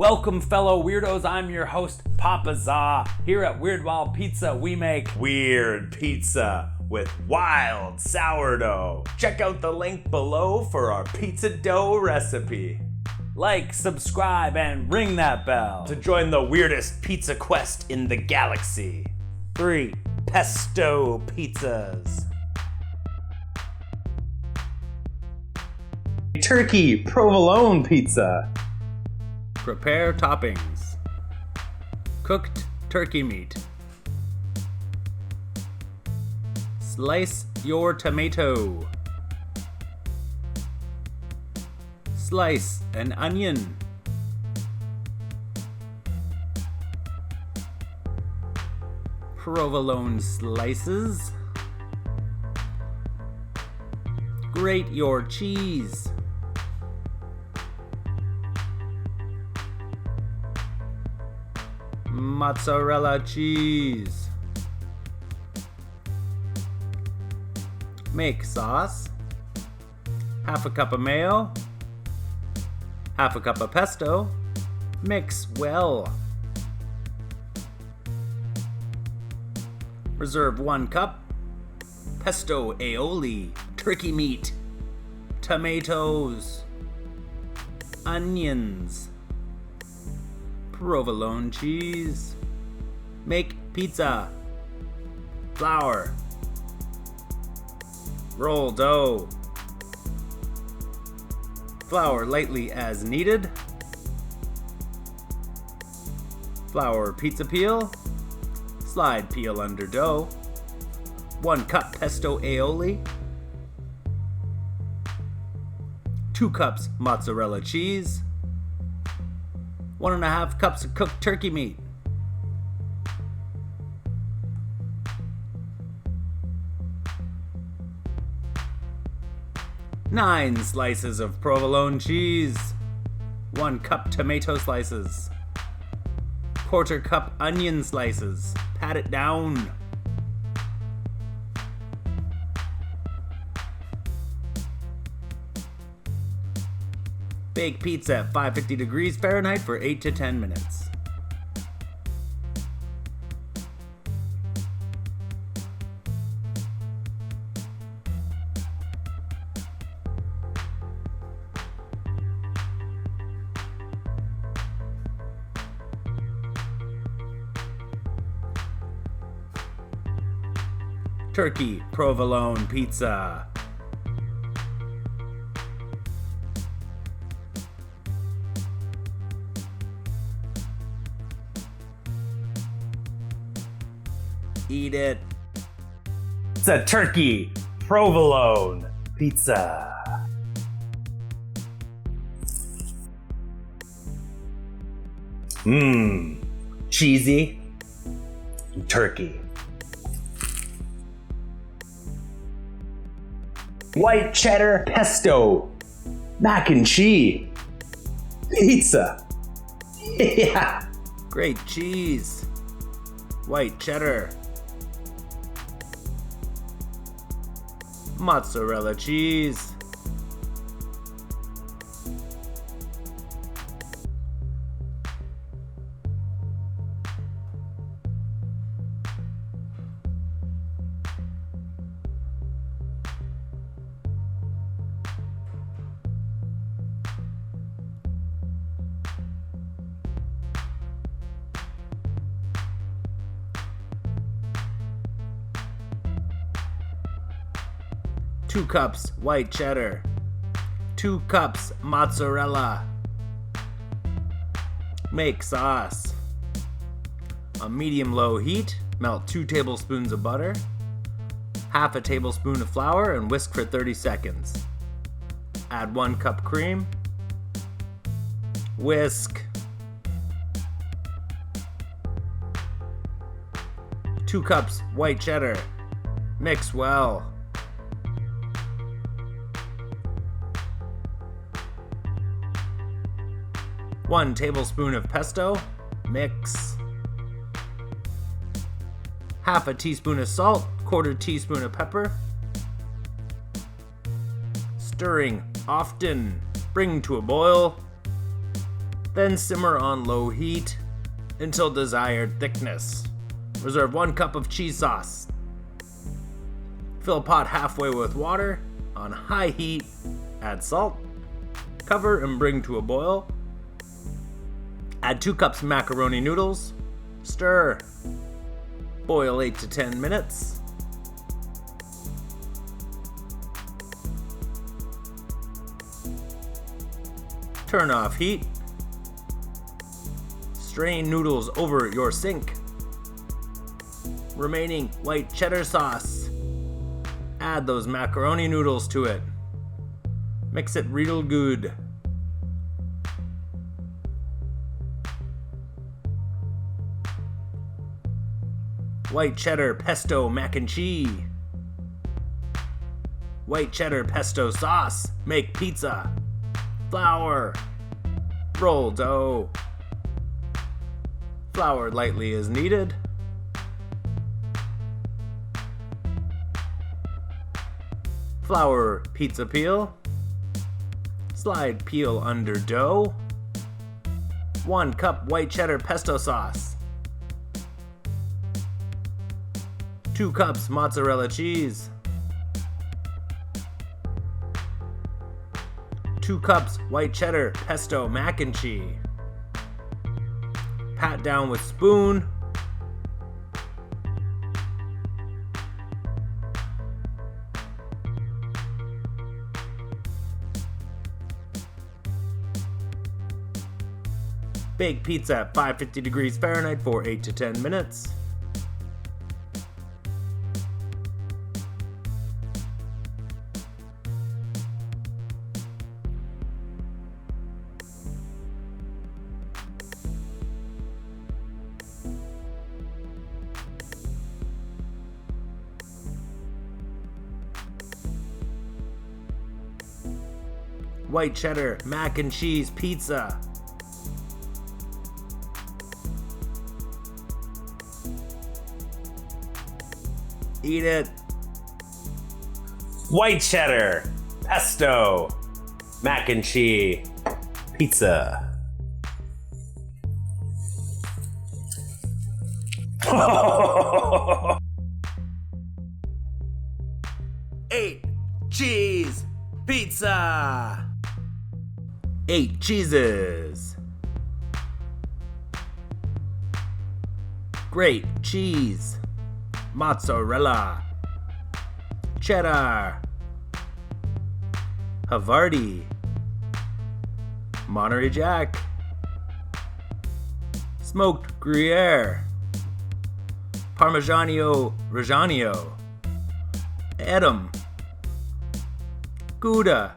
Welcome, fellow weirdos. I'm your host, Papa Za. Here at Weird Wild Pizza, we make weird pizza with wild sourdough. Check out the link below for our pizza dough recipe. Like, subscribe, and ring that bell to join the weirdest pizza quest in the galaxy. 3 Pesto Pizzas. Turkey Provolone Pizza. Prepare toppings. Cooked turkey meat. Slice your tomato. Slice an onion. Provolone slices. Grate your cheese. Mozzarella cheese. Make sauce. Half a cup of mayo. Half a cup of pesto. Mix well. Reserve 1 cup. Pesto Aioli. Turkey meat. Tomatoes. Onions. Provolone cheese. Make pizza. Flour. Roll dough. Flour lightly as needed. Flour pizza peel. Slide peel under dough. 1 cup pesto aioli. 2 cups mozzarella cheese. 1.5 cups of cooked turkey meat. Nine slices of provolone cheese. 1 cup tomato slices. 1/4 cup onion slices. Pat it down. Bake pizza at 550 degrees Fahrenheit for 8 to 10 minutes. Turkey Provolone Pizza. Eat it. It's a turkey provolone pizza. Cheesy turkey. White cheddar pesto mac and cheese pizza. Yeah. Great cheese. White cheddar. Mozzarella cheese. Two cups white cheddar. 2 cups mozzarella. Make sauce. On medium-low heat, melt 2 tablespoons of butter, half a tablespoon of flour, and whisk for 30 seconds. Add 1 cup cream. Whisk. 2 cups white cheddar. Mix well. 1 tablespoon of pesto. Mix. Half a teaspoon of salt, 1/4 teaspoon of pepper. Stirring often. Bring to a boil. Then simmer on low heat until desired thickness. Reserve 1 cup of cheese sauce. Fill pot halfway with water on high heat. Add salt. Cover and bring to a boil. Add 2 cups macaroni noodles. Stir. Boil 8 to 10 minutes. Turn off heat. Strain noodles over your sink. Remaining white cheddar sauce. Add those macaroni noodles to it. Mix it real good. White cheddar pesto mac and cheese. White cheddar pesto sauce. Make pizza. Flour. Roll dough. Flour lightly as needed. Flour pizza peel. Slide peel under dough. 1 cup white cheddar pesto sauce. 2 cups mozzarella cheese. 2 cups white cheddar pesto mac and cheese. Pat down with spoon. Bake pizza at 550 degrees Fahrenheit for 8 to 10 minutes. White cheddar mac and cheese pizza. Eat it. White cheddar, pesto, mac and cheese, pizza. 8 cheese pizza. 8 cheeses. Great cheese. Mozzarella. Cheddar. Havarti. Monterey Jack. Smoked Gruyere. Parmigiano Reggiano. Edam. Gouda.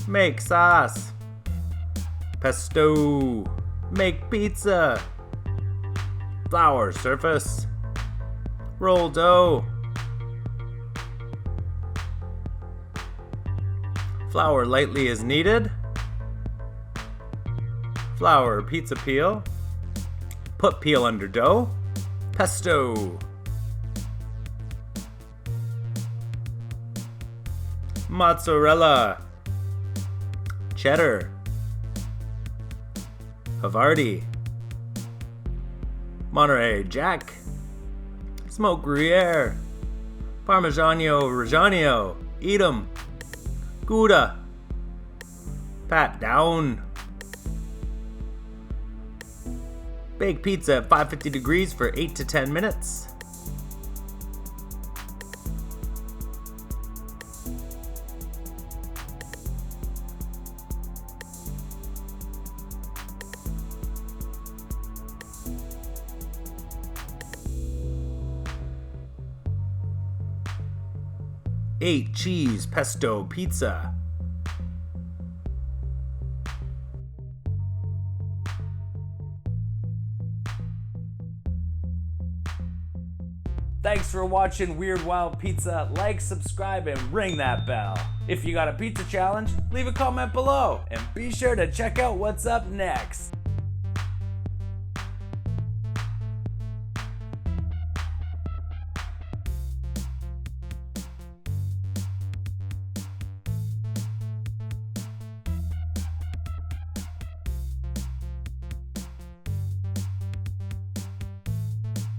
Make sauce. Pesto. Make pizza. Flour surface. Roll dough. Flour lightly as needed. Flour pizza peel. Put peel under dough. Pesto. Mozzarella. Cheddar. Havarti. Monterey Jack. Smoked Gruyere. Parmigiano Reggiano. Edam. Gouda. Pat down. Bake pizza at 550 degrees for 8 to 10 minutes. Eight cheese pesto pizza. Thanks for watching Weird Wild Pizza. Like, subscribe, and ring that bell. If you got a pizza challenge, leave a comment below. And be sure to check out what's up next.